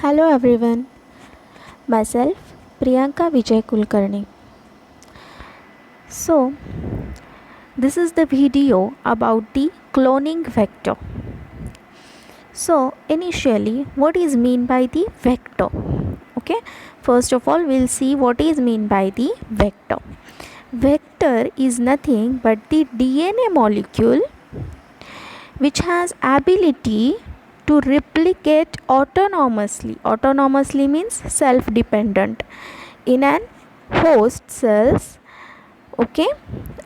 Hello everyone, myself Priyanka Vijay Kulkarni. So, this is the video about the cloning vector. So, initially, what is mean by the vector? Okay, first of all, we'll see what is mean by the vector. Vector is nothing but the DNA molecule which has ability to replicate autonomously. Autonomously means self-dependent in an host cells. Okay,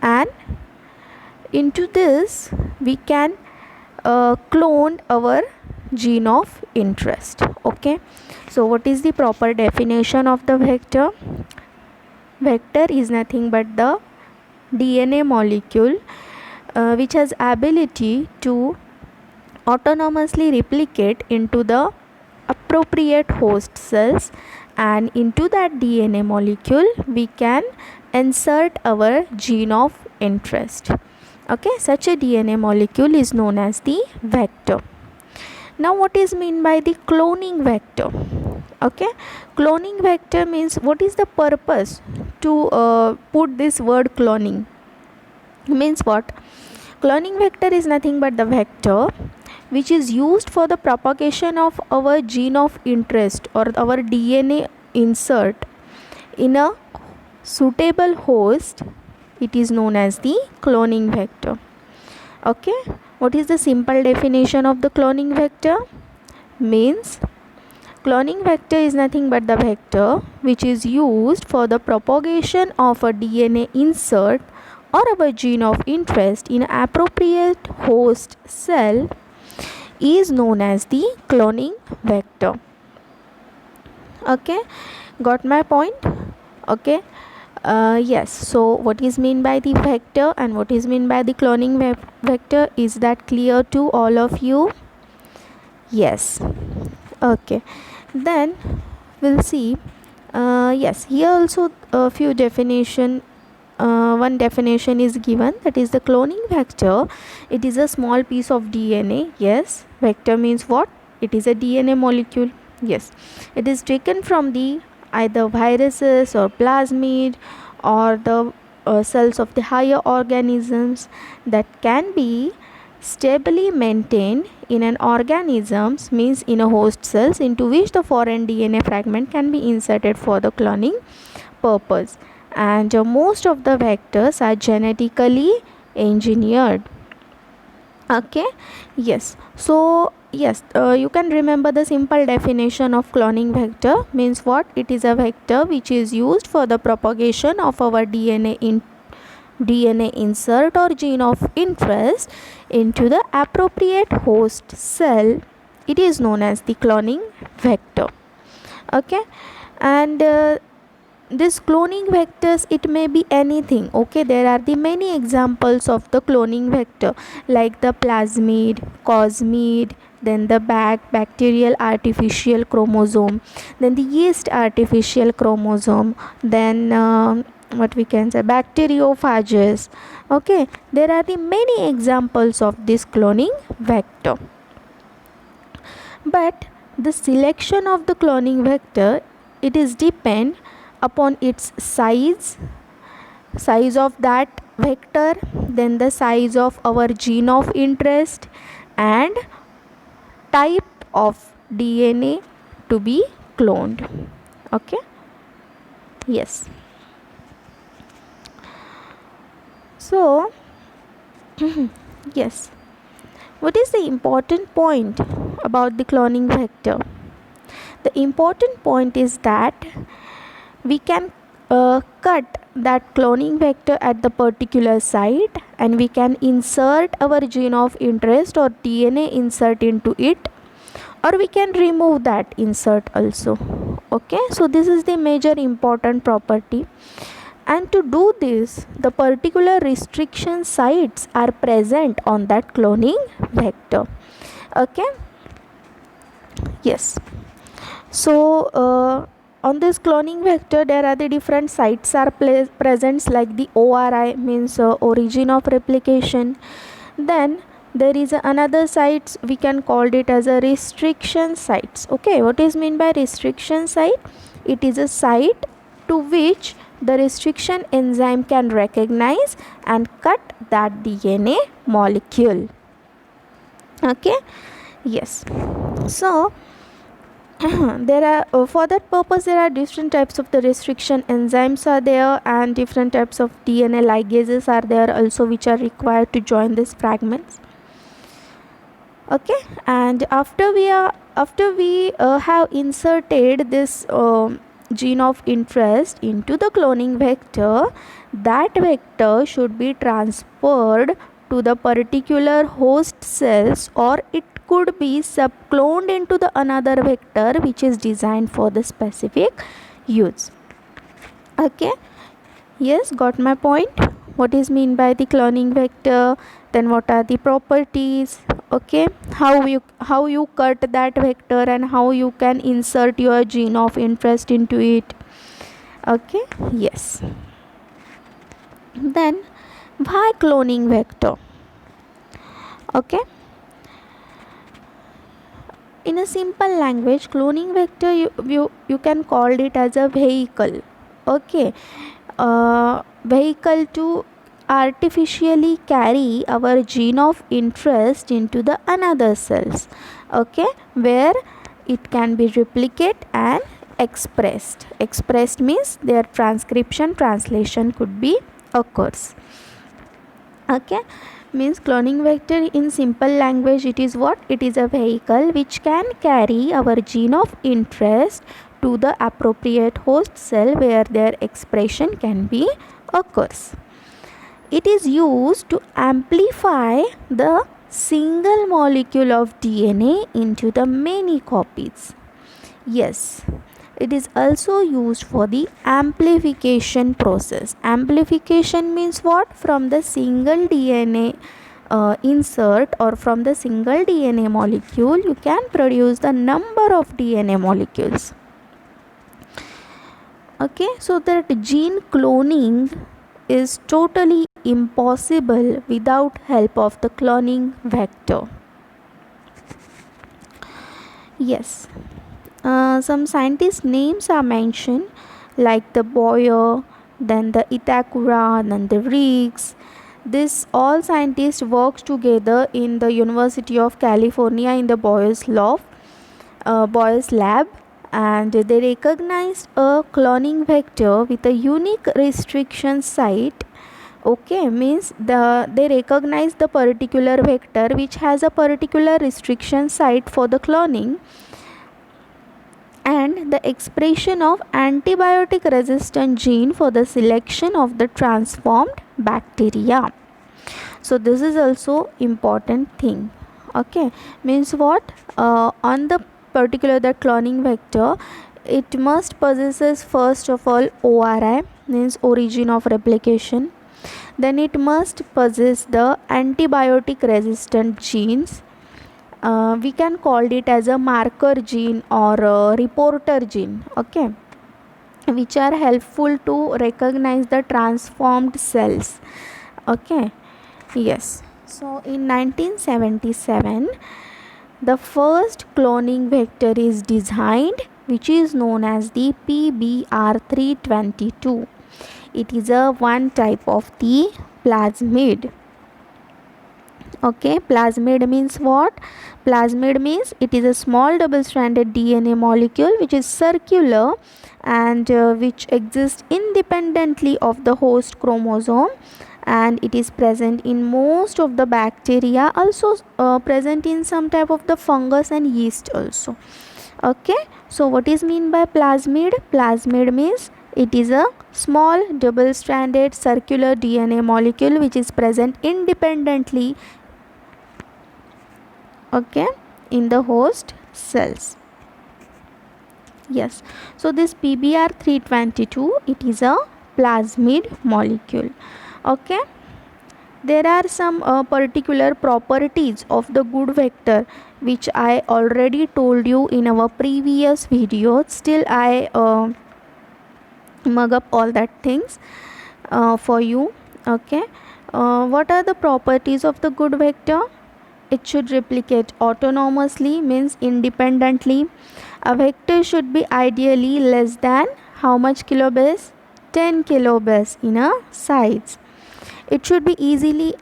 and into this we can clone our gene of interest. Okay, so what is the proper definition of the vector? Vector is nothing but the DNA molecule which has ability to autonomously replicate into the appropriate host cells, and into that DNA molecule we can insert our gene of interest. Okay, such a DNA molecule is known as the vector. Now what is mean by the cloning vector? Okay, cloning vector means, what is the purpose to put this word cloning? Means what? Cloning vector is nothing but the vector which is used for the propagation of our gene of interest or our DNA insert in a suitable host. It is known as the cloning vector. Okay, what is the simple definition of the cloning vector? Means cloning vector is nothing but the vector which is used for the propagation of a DNA insert or our gene of interest in appropriate host cell is known as the cloning vector. Okay, got my point? Okay, yes, so what is mean by the vector and what is mean by the cloning vector, is that clear to all of you? Yes. Okay, then we'll see. Yes, here also a few definition. One definition is given, that is the cloning vector. It is a small piece of DNA. Yes, vector means what? It is a DNA molecule. Yes, it is taken from the either viruses or plasmid or the cells of the higher organisms that can be stably maintained in an organisms, means in a host cells, into which the foreign DNA fragment can be inserted for the cloning purpose. And most of the vectors are genetically engineered. Okay, yes, so yes, you can remember the simple definition of cloning vector. Means what? It is a vector which is used for the propagation of our DNA insert or gene of interest into the appropriate host cell. It is known as the cloning vector. Okay, and this cloning vectors, it may be anything. Okay, there are the many examples of the cloning vector, like the plasmid, cosmid, then the bacterial artificial chromosome, then the yeast artificial chromosome, then what we can say, bacteriophages. Okay, there are the many examples of this cloning vector, but the selection of the cloning vector, it is depend upon its size of that vector, then the size of our gene of interest, and type of DNA to be cloned. Okay, yes, so yes, what is the important point about the cloning vector? The important point is that we can cut that cloning vector at the particular site, and we can insert our gene of interest or DNA insert into it, or we can remove that insert also. Okay, so this is the major important property, and to do this, the particular restriction sites are present on that cloning vector. Okay, yes, so on this cloning vector there are the different sites are present, like the ORI, means origin of replication, then there is another sites, we can call it as a restriction sites. Okay, what is mean by restriction site? It is a site to which the restriction enzyme can recognize and cut that DNA molecule. Okay, yes. So there are for that purpose there are different types of the restriction enzymes are there, and different types of DNA ligases are there also, which are required to join these fragments. Okay, and after we have inserted this gene of interest into the cloning vector, that vector should be transferred to the particular host cells, or it could be subcloned into the another vector which is designed for the specific use. Okay, yes, got my point? What is mean by the cloning vector, then what are the properties? Okay, how you cut that vector and how you can insert your gene of interest into it. Okay, yes. Then why cloning vector? Okay, in a simple language, cloning vector you can call it as a vehicle. Okay, vehicle to artificially carry our gene of interest into the another cells. Okay, where it can be replicated and expressed means their transcription translation could be occurs. Okay, means cloning vector in simple language, it is what? It is a vehicle which can carry our gene of interest to the appropriate host cell where their expression can be occurs. It is used to amplify the single molecule of DNA into the many copies. Yes, it is also used for the amplification process. Amplification means what? From the single DNA insert, or from the single DNA molecule, you can produce the number of DNA molecules. Okay, so that gene cloning is totally impossible without help of the cloning vector. Yes, some scientist names are mentioned, like the Boyer, then the Itakura, then the Riggs. This all scientists works together in the University of California in the Boyer's lab, and they recognized a cloning vector with a unique restriction site. Okay, means they recognize the particular vector which has a particular restriction site for the cloning, and the expression of antibiotic resistant gene for the selection of the transformed bacteria. So this is also important thing. Okay, means what? On the particular the cloning vector, it must possesses first of all ORI, means origin of replication. Then it must possess the antibiotic resistant genes. We can call it as a marker gene or a reporter gene. Okay, which are helpful to recognize the transformed cells. Okay, yes. So in 1977, the first cloning vector is designed, which is known as the PBR322. It is a one type of the plasmid. Okay, plasmid means what? Plasmid means it is a small double stranded DNA molecule which is circular and which exists independently of the host chromosome, and it is present in most of the bacteria, also present in some type of the fungus and yeast also. Okay, so what is mean by plasmid? Plasmid means it is a small double stranded circular DNA molecule which is present independently, okay, in the host cells. Yes, so this PBR322, it is a plasmid molecule. Okay, there are some particular properties of the good vector which I already told you in our previous video. Still I mug up all that things for you. Okay, what are the properties of the good vector? it should replicate autonomously, means independently. A vector should be ideally less than how much kilobase? 10 kilobase in a size. It should be easily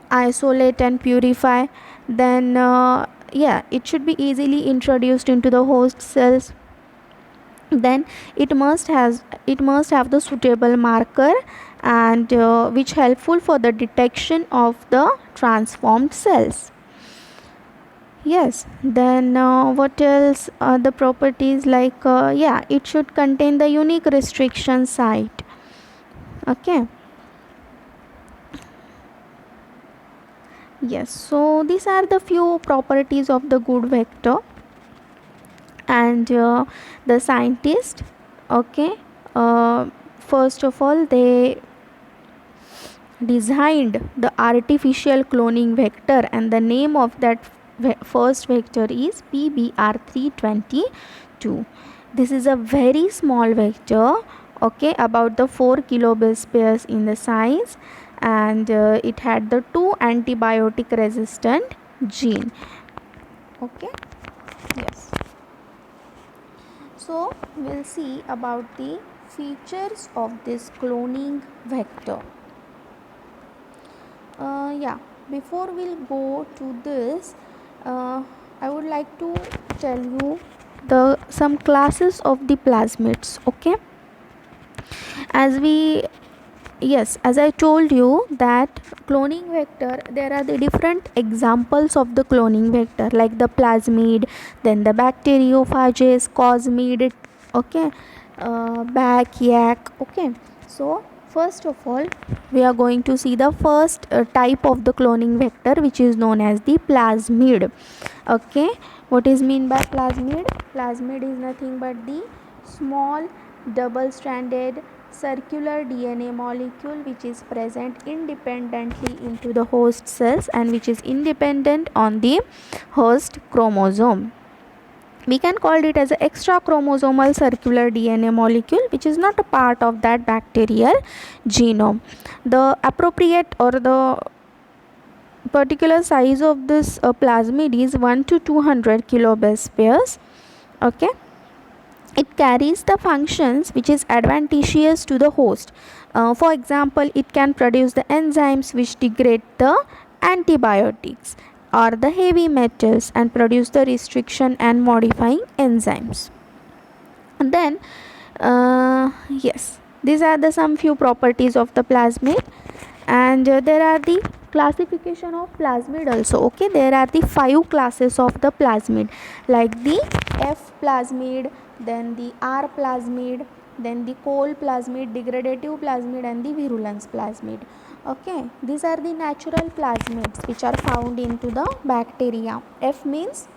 isolate and purify. Then it should be easily introduced into the host cells. Then it must have the suitable marker and which helpful for the detection of the transformed cells. Yes, then what else? The properties like it should contain the unique restriction site. Okay. Yes, so these are the few properties of the good vector. And the scientist, okay, first of all they designed the artificial cloning vector, and the name of that first vector is PBR322. This is a very small vector, okay, about the 4 kilobase pairs in the size, and it had the 2 antibiotic resistant gene. Okay. Yes, so we'll see about the features of this cloning vector. Before we'll go to this, I would like to tell you some classes of the plasmids. Okay, as I told you that cloning vector, there are the different examples of the cloning vector, like the plasmid, then the bacteriophages, cosmid, okay, bacyak. Okay, so first of all we are going to see the first type of the cloning vector, which is known as the plasmid. Okay, what is mean by plasmid? Plasmid is nothing but the small double stranded circular DNA molecule which is present independently into the host cells and which is independent on the host chromosome. We can call it as an extra chromosomal circular DNA molecule which is not a part of that bacterial genome. The appropriate or the particular size of this plasmid is 1 to 200 kilobase pairs. Okay, it carries the functions which is advantageous to the host. For example, it can produce the enzymes which degrade the antibiotics or the heavy metals and produce the restriction and modifying enzymes. And then yes, these are the some few properties of the plasmid. And there are the classification of plasmid also. Okay, there are the 5 classes of the plasmid, like the F plasmid, then the R plasmid, then the Cole plasmid, degradative plasmid, and the virulence plasmid. Okay, these are the natural plasmids which are found into the bacteria. F means